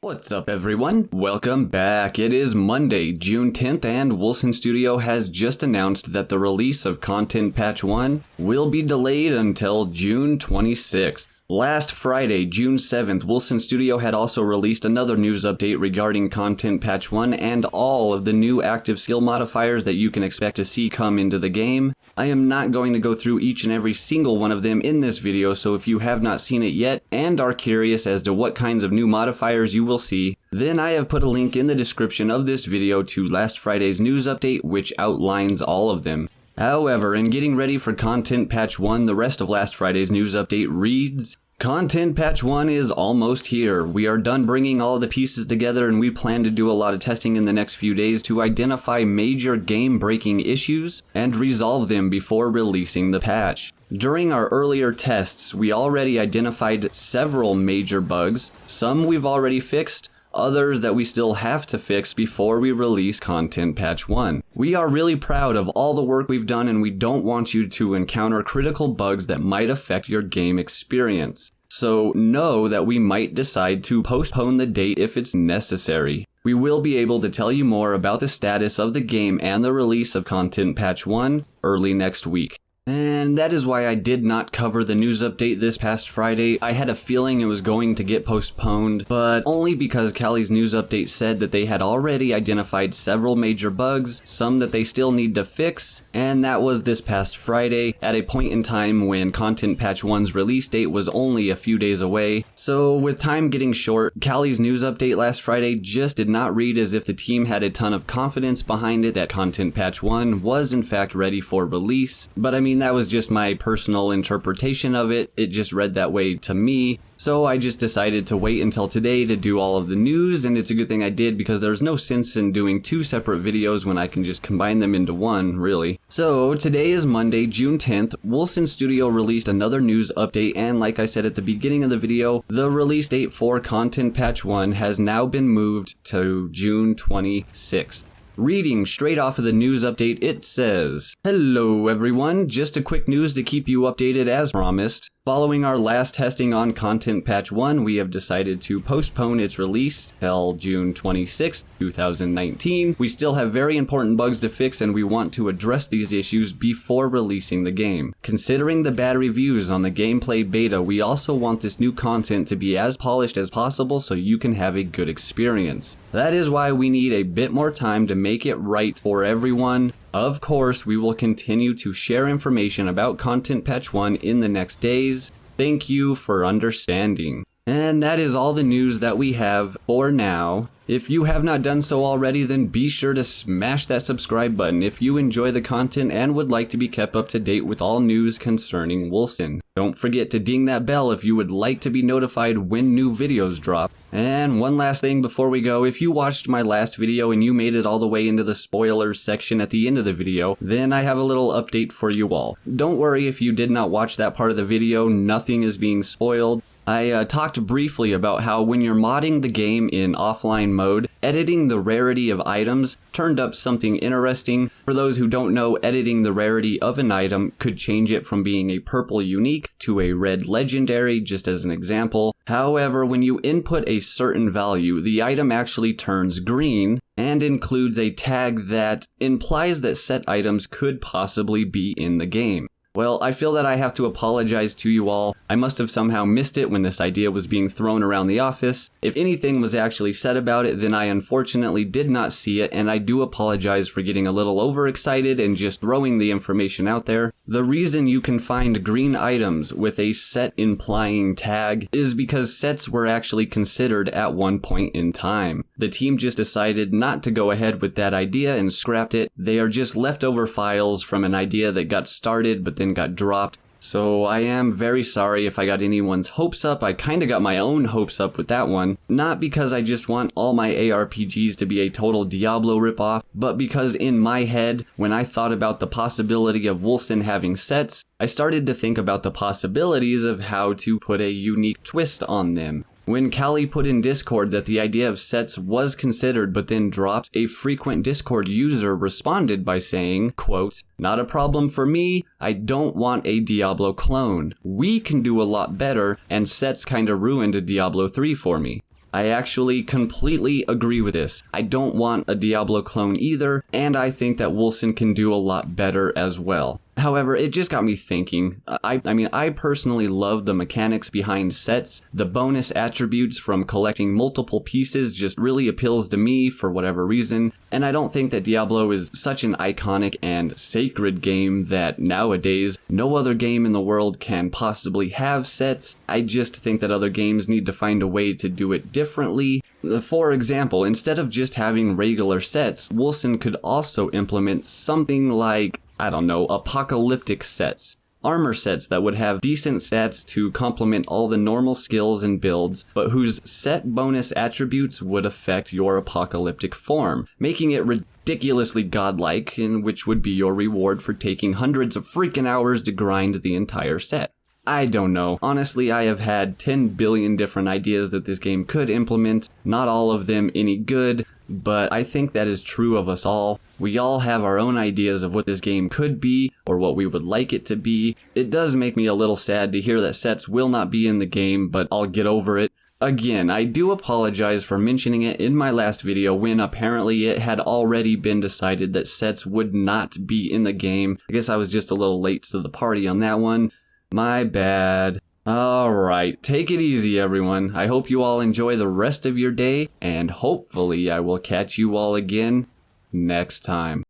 What's up everyone? Welcome back. It is Monday, June 10th, and Wolcen Studio has just announced that the release of Content Patch 1 will be delayed until June 26th. Last Friday, June 7th, Wolcen Studio had also released another news update regarding Content Patch 1 and all of the new active skill modifiers that you can expect to see come into the game. I am not going to go through each and every single one of them in this video, so if you have not seen it yet and are curious as to what kinds of new modifiers you will see, then I have put a link in the description of this video to last Friday's news update, which outlines all of them. However, in getting ready for Content Patch 1, the rest of last Friday's news update reads, Content Patch 1 is almost here. We are done bringing all the pieces together and we plan to do a lot of testing in the next few days to identify major game-breaking issues and resolve them before releasing the patch. During our earlier tests, we already identified several major bugs. Some we've already fixed, others that we still have to fix before we release Content Patch 1. We are really proud of all the work we've done and we don't want you to encounter critical bugs that might affect your game experience. So know that we might decide to postpone the date if it's necessary. We will be able to tell you more about the status of the game and the release of Content Patch 1 early next week. And that is why I did not cover the news update this past Friday. I had a feeling it was going to get postponed, but only because Callie's news update said that they had already identified several major bugs, some that they still need to fix, and that was this past Friday, at a point in time when Content Patch 1's release date was only a few days away. So with time getting short, Callie's news update last Friday just did not read as if the team had a ton of confidence behind it that Content Patch 1 was in fact ready for release. But I mean, that was just my personal interpretation of it. It just read that way to me. So I just decided to wait until today to do all of the news, and it's a good thing I did because there's no sense in doing two separate videos when I can just combine them into one, really. So today is Monday, June 10th. Wolcen Studio released another news update, and like I said at the beginning of the video, the release date for Content Patch 1 has now been moved to June 26th. Reading straight off of the news update, it says, Hello everyone, just a quick news to keep you updated as promised. Following our last testing on Content Patch 1, we have decided to postpone its release till June 26th, 2019. We still have very important bugs to fix and we want to address these issues before releasing the game. Considering the bad reviews on the gameplay beta, we also want this new content to be as polished as possible so you can have a good experience. That is why we need a bit more time to make it right for everyone. Of course, we will continue to share information about Content Patch 1 in the next days. Thank you for understanding. And that is all the news that we have for now. If you have not done so already, then be sure to smash that subscribe button if you enjoy the content and would like to be kept up to date with all news concerning Wolcen. Don't forget to ding that bell if you would like to be notified when new videos drop. And one last thing before we go, if you watched my last video and you made it all the way into the spoilers section at the end of the video, then I have a little update for you all. Don't worry if you did not watch that part of the video, nothing is being spoiled. I talked briefly about how when you're modding the game in offline mode, editing the rarity of items turned up something interesting. For those who don't know, editing the rarity of an item could change it from being a purple unique to a red legendary, just as an example. However, when you input a certain value, the item actually turns green and includes a tag that implies that set items could possibly be in the game. Well, I feel that I have to apologize to you all. I must have somehow missed it when this idea was being thrown around the office. If anything was actually said about it, then I unfortunately did not see it, and I do apologize for getting a little overexcited and just throwing the information out there. The reason you can find green items with a set implying tag is because sets were actually considered at one point in time. The team just decided not to go ahead with that idea and scrapped it. They are just leftover files from an idea that got started but then got dropped. So I am very sorry if I got anyone's hopes up. I kind of got my own hopes up with that one. Not because I just want all my ARPGs to be a total Diablo ripoff, but because in my head, when I thought about the possibility of Wolcen having sets, I started to think about the possibilities of how to put a unique twist on them. When Callie put in Discord that the idea of sets was considered but then dropped, a frequent Discord user responded by saying, quote, "Not a problem for me, I don't want a Diablo clone. We can do a lot better, and sets kinda ruined Diablo 3 for me." I actually completely agree with this. I don't want a Diablo clone either, and I think that Wolcen can do a lot better as well. However, it just got me thinking. I personally love the mechanics behind sets. The bonus attributes from collecting multiple pieces just really appeals to me for whatever reason. And I don't think that Diablo is such an iconic and sacred game that nowadays no other game in the world can possibly have sets. I just think that other games need to find a way to do it differently. For example, instead of just having regular sets, Wolcen could also implement something like, I don't know, apocalyptic sets. Armor sets that would have decent stats to complement all the normal skills and builds, but whose set bonus attributes would affect your apocalyptic form, making it ridiculously godlike, and which would be your reward for taking hundreds of freaking hours to grind the entire set. I don't know. Honestly, I have had 10 billion different ideas that this game could implement, not all of them any good, but I think that is true of us all. We all have our own ideas of what this game could be, or what we would like it to be. It does make me a little sad to hear that sets will not be in the game, but I'll get over it. Again, I do apologize for mentioning it in my last video when apparently it had already been decided that sets would not be in the game. I guess I was just a little late to the party on that one. My bad. Alright, take it easy everyone. I hope you all enjoy the rest of your day, and hopefully I will catch you all again next time.